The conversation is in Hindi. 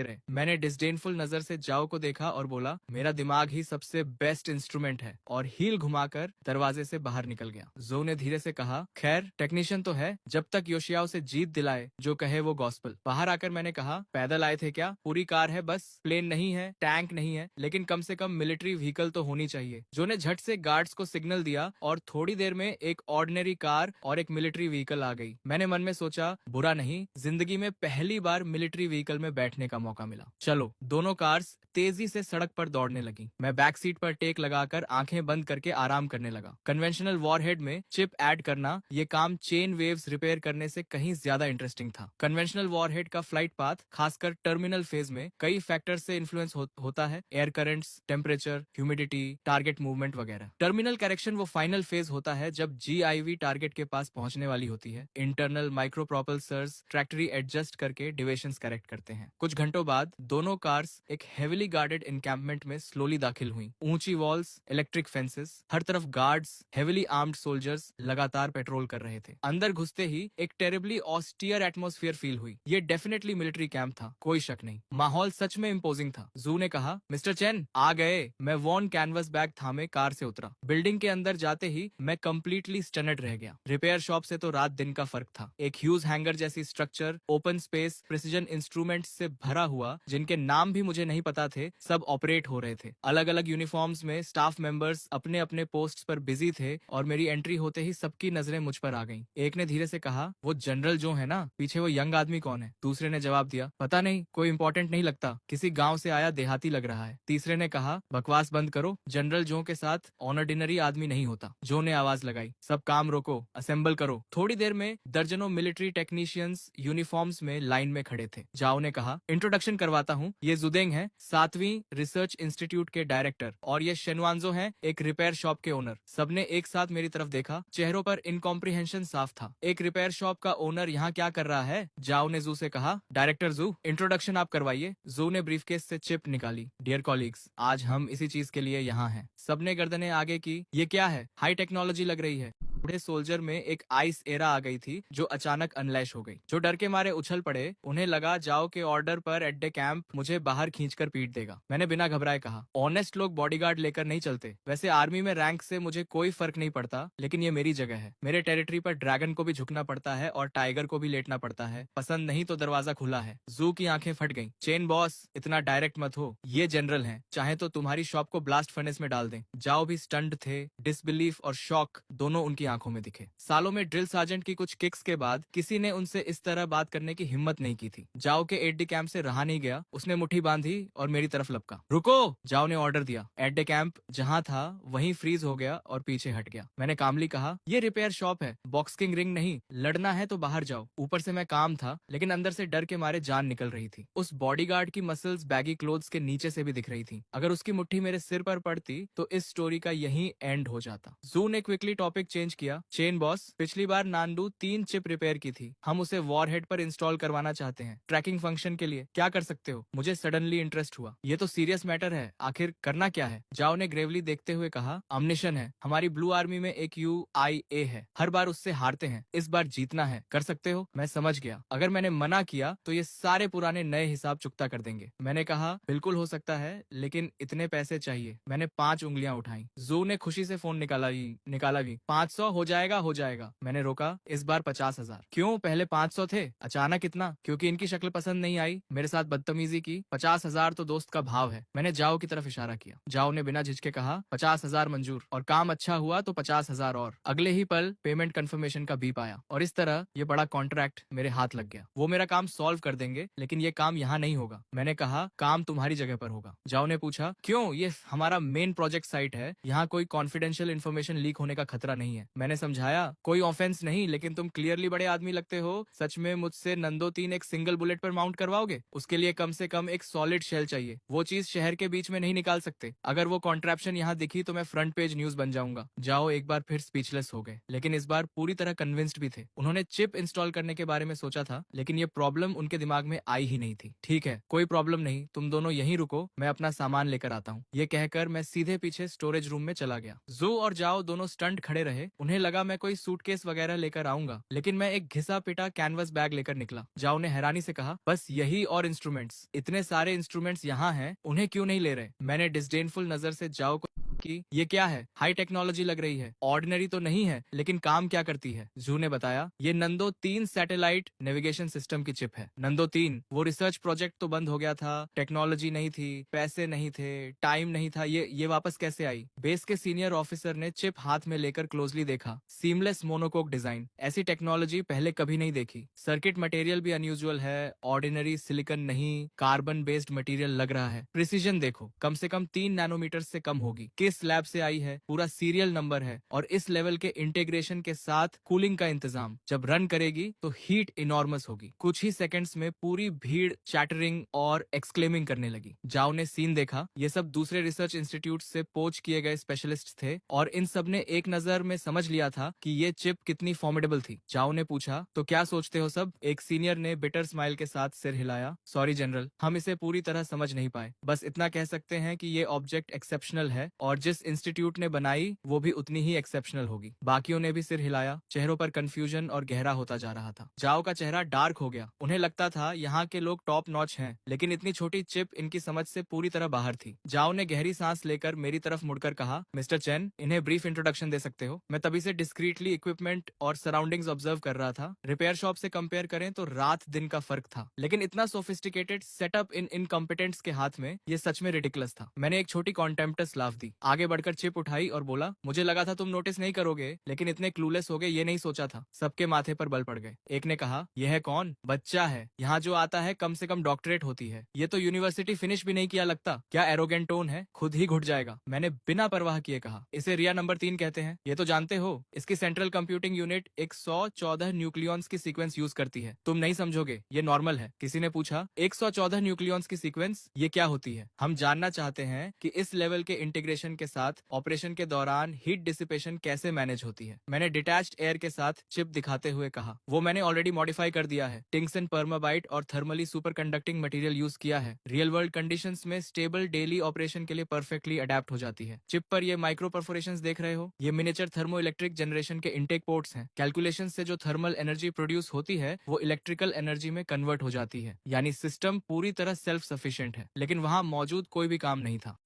रहे। मैंने डिस्डेनफुल नजर से जाओ को देखा और बोला, मेरा दिमाग ही सबसे बेस्ट इंस्ट्रूमेंट है, और हील घुमाकर दरवाजे से बाहर निकल गया। जो ने धीरे से कहा, खैर टेक्नीशियन तो है, जब तक योशियाओ से जीत दिलाए जो कहे वो गॉस्पल। बाहर आकर मैंने कहा, पैदल आए थे क्या? पूरी कार है बस, प्लेन नहीं है, टैंक नहीं है, लेकिन कम से कम मिलिट्री व्हीकल तो होनी चाहिए। जो ने झट से गार्ड्स को सिग्नल दिया और थोड़ी देर में एक ऑर्डिनरी कार और एक मिलिट्री व्हीकल आ गई। मैंने मन में सोचा, बुरा नहीं, जिंदगी में पहली बार मिलिट्री व्हीकल में बैठने का मौका मिला। चलो। दोनों कार्स तेजी से सड़क पर दौड़ने लगी। मैं बैक सीट पर टेक लगाकर आंखें बंद करके आराम करने लगा। कन्वेंशनल वॉरहेड में चिप ऐड करना, ये काम चेन वेव्स रिपेयर करने से कहीं ज्यादा इंटरेस्टिंग था। कन्वेंशनल वॉरहेड का फ्लाइट पाथ, खासकर टर्मिनल फेज में, कई फैक्टर से इन्फ्लुएंस होता है। Air currents, temperature, humidity, target movement वगैरह। टर्मिनल करेक्शन वो फाइनल फेज होता है जब GIV टारगेट के पास पहुंचने वाली होती है। इंटरनल माइक्रो प्रोपल्सर्स ट्रैक्टरी एडजस्ट करके डिविएशंस करेक्ट करते हैं। कुछ घंटों बाद दोनों कार्स एक हेविली गार्डेड एनकैंपमेंट में स्लोली दाखिल हुई। ऊंची वॉल्स, इलेक्ट्रिक फेंसेस, हर तरफ गार्ड्स, हेविली आर्म्ड सोल्जर्स लगातार पेट्रोल कर रहे थे। अंदर घुसते ही एक टेरिबली ऑस्टियर एटमॉस्फेयर फील हुई। ये डेफिनेटली मिलिट्री कैंप था, कोई शक नहीं। माहौल सच में इम्पोजिंग था। जू ने कहा, मिस्टर चेन आ गए। मैं वॉन कैनवस बैग थामे कार से उतरा। बिल्डिंग के अंदर जाते ही मैं कंप्लीटली स्टनड रह गया। रिपेयर शॉप से तो रात दिन का फर्क था। एक ह्यूज हैंगर जैसी structure, open space, precision instrument से भरा हुआ, जिनके नाम भी मुझे नहीं पता थे, सब ऑपरेट हो रहे थे। अलग अलग यूनिफॉर्म्स में स्टाफ मेंबर्स अपने अपने पोस्ट पर बिजी थे, और मेरी एंट्री होते ही सबकी नजरें मुझ पर आ गईं। एक ने धीरे से कहा, वो जनरल जो है ना, पीछे वो यंग आदमी कौन है? दूसरे ने जवाब दिया, पता नहीं, कोई इंपॉर्टेंट नहीं लगता, किसी गांव से आया देहाती लग रहा है। तीसरे ने कहा, बकवास बंद करो, जनरल जो के साथ ऑर्डिनरी आदमी नहीं होता। जो ने आवाज लगाई, सब काम रोको, असेंबल करो। थोड़ी देर में दर्जनों मिलिट्री टेक्नीशियंस यूनिफॉर्म्स में लाइन में खड़े थे। जाओ ने कहा, इंट्रोडक्शन करवाता हूँ, ये जुदेंग है, 7वीं रिसर्च इंस्टीट्यूट के डायरेक्टर, और ये शेनवांजो हैं, एक रिपेयर शॉप के ओनर। सबने एक साथ मेरी तरफ देखा। चेहरों पर इनकॉम्प्रिहेंशन साफ था। एक रिपेयर शॉप का ओनर यहाँ क्या कर रहा है? जाओ ने जू से कहा, डायरेक्टर जू, इंट्रोडक्शन आप करवाइए। जू ने ब्रीफकेस से चिप निकाली। डियर कॉलीग्स, आज हम इसी चीज के लिए यहाँ हैं। सबने गर्दनें आगे की। ये क्या है? हाई टेक्नोलॉजी लग रही है। बूढ़े सोल्जर में एक आइस एरा आ गई थी, जो अचानक अनलैश हो गई। जो डर के मारे उछल पड़े। उन्हें लगा जाओ के ऑर्डर पर एट द कैंप मुझे बाहर खींचकर पीट देगा। मैंने बिना घबराए कहा, ऑनेस्ट लोग बॉडीगार्ड लेकर नहीं चलते। वैसे आर्मी में रैंक से मुझे कोई फर्क नहीं पड़ता, लेकिन ये मेरी जगह है। मेरे टेरिटरी पर ड्रैगन को भी झुकना पड़ता है और टाइगर को भी लेटना पड़ता है। पसंद नहीं तो दरवाजा खुला है। जू की आंखें फट गईं। चेन बॉस, इतना डायरेक्ट मत हो, ये जनरल हैं, चाहे तो तुम्हारी शॉप को ब्लास्ट फर्नेस में डाल दें। जाओ भी स्टंट थे। डिसबिलीफ और शॉक दोनों उनकी आंखों में दिखे। सालों में ड्रिल सार्जेंट की कुछ किक्स के बाद किसी ने उनसे इस तरह बात करने की हिम्मत नहीं की थी। जाओ के एड द कैंप से रहा नहीं गया। उसने मुट्ठी बांधी और मेरी तरफ लपका। रुको, जाओ ने ऑर्डर दिया। एट द कैंप जहां था वहीं फ्रीज हो गया और पीछे हट गया। मैंने कामली कहा, ये रिपेयर शॉप है, बॉक्सिंग रिंग नहीं। लड़ना है तो बाहर जाओ। ऊपर से मैं काम था, लेकिन अंदर से डर के मारे जान निकल रही थी। उस बॉडीगार्ड की मसल्स बैगी क्लोथ्स के नीचे से भी दिख रही थी। अगर उसकी मुट्ठी मेरे सिर पर पड़ती तो इस स्टोरी का यही एंड हो जाता। जू ने क्विकली टॉपिक चेंज किया। चेन बॉस, पिछली बार नांडू 3 चिप रिपेयर की थी, हम उसे वॉरहेड पर इंस्टॉल करवाना चाहते हैं, ट्रैकिंग फंक्शन के लिए। क्या कर सकते हो? मुझे सडनली इंटरेस्ट हुआ। ये तो सीरियस मैटर है, आखिर करना क्या है? जाओ ने ग्रेवली देखते हुए कहा, अमनिशन है, हमारी ब्लू आर्मी में एक UIA है, हर बार उससे हारते हैं, इस बार जीतना है। कर सकते हो? मैं समझ गया। अगर मैंने मना किया तो ये सारे पुराने नए हिसाब चुकता कर देंगे। मैंने कहा, बिल्कुल हो सकता है, लेकिन इतने पैसे चाहिए। मैंने 5 उंगलियां उठाई। जू ने खुशी से फोन निकाला भी। 500 हो जाएगा, हो जाएगा। मैंने रोका, इस बार 50,000। क्यों? पहले 500 थे, अचानक इतना? क्योंकि इनकी शक्ल पसंद नहीं आई, मेरे साथ बदतमीजी की। 50,000 तो दोस्त का भाव है। मैंने जाओ की तरफ इशारा किया। जाओ ने बिना झिझके कहा, 50,000 मंजूर, और काम अच्छा हुआ तो 50,000 और। अगले ही पल पेमेंट कंफर्मेशन का बीप आया, और इस तरह ये बड़ा कॉन्ट्रैक्ट मेरे हाथ लग गया। वो मेरा काम सॉल्व कर देंगे, लेकिन ये काम यहाँ नहीं होगा। मैंने कहा, काम तुम्हारी जगह पर होगा। जाओ ने पूछा, क्यों? ये हमारा मेन प्रोजेक्ट साइट है, यहाँ कोई कॉन्फिडेंशियल इन्फॉर्मेशन लीक होने का खतरा नहीं है। मैंने समझाया, कोई ऑफेंस नहीं, लेकिन तुम क्लियरली बड़े आदमी लगते हो। सच में मुझसे नंदो 3 एक सिंगल बुलेट पर माउंट करवाओगे? उसके लिए कम से कम एक सॉलिड शेल चाहिए। वो चीज शहर के बीच में नहीं निकाल सकते। अगर वो कॉन्ट्रैप्शन यहाँ दिखी तो मैं फ्रंट पेज न्यूज बन जाऊंगा। जाओ एक बार फिर स्पीचलेस हो गए, लेकिन इस बार पूरी तरह कन्विंस्ड भी थे। उन्होंने चिप इंस्टॉल करने के बारे में सोचा था, लेकिन ये प्रॉब्लम उनके दिमाग में आई ही नहीं थी। ठीक है, कोई प्रॉब्लम नहीं, तुम दोनों यहीं रुको, मैं अपना सामान लेकर आता हूँ। ये कहकर मैं सीधे पीछे स्टोरेज रूम में चला गया। जू और जाओ दोनों स्टंट खड़े रहे। उन्हें लगा मैं कोई सूटकेस वगैरह लेकर आऊंगा, लेकिन मैं एक घिसा पिटा कैनवस बैग लेकर निकला। जाओ ने हैरानी से कहा, बस यही और इंस्ट्रूमेंट्स? इतने सारे इंस्ट्रूमेंट्स यहाँ हैं, उन्हें क्यों नहीं ले रहे? मैंने डिस्डेनफुल नजर से जाओ को कि ये क्या है, हाई टेक्नोलॉजी लग रही है, ऑर्डिनरी तो नहीं है, लेकिन काम क्या करती है? जू ने बताया, ये नंदो 3 सैटेलाइट नेविगेशन सिस्टम की चिप है। नंदो 3, वो रिसर्च प्रोजेक्ट तो बंद हो गया था, टेक्नोलॉजी नहीं थी, पैसे नहीं थे, टाइम नहीं था, ये वापस कैसे आई? बेस के सीनियर ऑफिसर ने चिप हाथ में लेकर क्लोजली देखा। सीमलेस मोनोकोक डिजाइन, ऐसी टेक्नोलॉजी पहले कभी नहीं देखी। सर्किट मटेरियल भी अनयूजुअल है, ऑर्डिनरी सिलिकॉन नहीं, कार्बन बेस्ड मटेरियल लग रहा है। प्रिसीजन देखो, कम से कम 3 नैनोमीटर से कम होगी। किस लैब से आई है, पूरा सीरियल नंबर है, और इस लेवल के इंटीग्रेशन के साथ कूलिंग का इंतजाम। जब रन करेगी तो हीट इनॉर्मस होगी। कुछ ही सेकंड्स में पूरी भीड़ चैटरिंग और एक्सक्लेमिंग करने लगी। जाओ ने सीन देखा, ये सब दूसरे रिसर्च इंस्टीट्यूट से पोच किए गए स्पेशलिस्ट थे, और इन सब ने एक नजर में समझ लिया था कि ये चिप कितनी फॉर्मिडेबल थी। जाओ ने पूछा, तो क्या सोचते हो सब? एक सीनियर ने बिटर स्माइल के साथ सिर हिलाया। सॉरी जनरल, हम इसे पूरी तरह समझ नहीं पाए। बस इतना कह सकते हैं कि ये ऑब्जेक्ट एक्सेप्शनल है, और जिस इंस्टीट्यूट ने बनाई वो भी उतनी ही एक्सेप्शनल होगी। बाकियों ने भी सिर हिलाया। चेहरों पर कंफ्यूजन और गहरा होता जा रहा था। जाओ का चेहरा डार्क हो गया। उन्हें लगता था यहाँ के लोग टॉप नॉच हैं, लेकिन इतनी छोटी चिप इनकी समझ से पूरी तरह बाहर थी। जाओ ने गहरी सांस लेकर मेरी तरफ मुड़कर कहा, मिस्टर चेन, इन्हें ब्रीफ इंट्रोडक्शन दे सकते हो? मैं तभी से डिस्क्रीटली इक्विपमेंट और सराउंडिंग्स ऑब्जर्व कर रहा था। रिपेयर शॉप से कंपेयर करें तो रात दिन का फर्क था, लेकिन इतना सोफिस्टिकेटेड सेटअप इन इनकॉम्पिटेंट्स के हाथ में, ये सच में रिडिकुलस था। मैंने एक छोटी कॉन्टेम्प्टस लाफ दी, आगे बढ़कर चिप उठाई और बोला, मुझे लगा था तुम नोटिस नहीं करोगे, लेकिन इतने क्लूलेस हो गए ये नहीं सोचा था। सबके माथे पर बल पड़ गए। एक ने कहा, यह है कौन? बच्चा है, यहाँ जो आता है कम से कम डॉक्टरेट होती है, ये तो यूनिवर्सिटी फिनिश भी नहीं किया लगता। क्या एरोगेंट टोन है, खुद ही घुट जाएगा। मैंने बिना परवाह किए कहा, इसे रिया नंबर 3 कहते हैं, ये तो जानते हो। इसकी सेंट्रल कंप्यूटिंग यूनिट 114 न्यूक्लियॉन्स की सीक्वेंस यूज करती है। तुम नहीं समझोगे, ये नॉर्मल है। किसी ने पूछा, 114 न्यूक्लियॉन्स की सीक्वेंस, ये क्या होती है? हम जानना चाहते हैं कि इस लेवल के इंटीग्रेशन के साथ ऑपरेशन के दौरान हीट डिसिपेशन कैसे मैनेज होती है। मैंने डिटैच्ड एयर के साथ चिप दिखाते हुए कहा, वो मैंने ऑलरेडी मॉडिफाई कर दिया है। टिंगसन परमाबाइट और thermally super conducting material use किया है। रियल वर्ल्ड कंडीशंस में स्टेबल डेली ऑपरेशन के लिए परफेक्टली अडेप्ट हो जाती है। चिप पर ये माइक्रो परफोरेशंस देख रहे हो, ये मिनिएचर थर्मो इलेक्ट्रिक जनरेशन के इनटेक पोर्ट्स हैं। कैलकुलेशन से जो थर्मल एनर्जी प्रोड्यूस होती है वो इलेक्ट्रिकल एनर्जी में कन्वर्ट हो जाती है, यानी सिस्टम पूरी तरह सेल्फ सफिशिएंट है। लेकिन वहां मौजूद कोई भी काम नहीं था।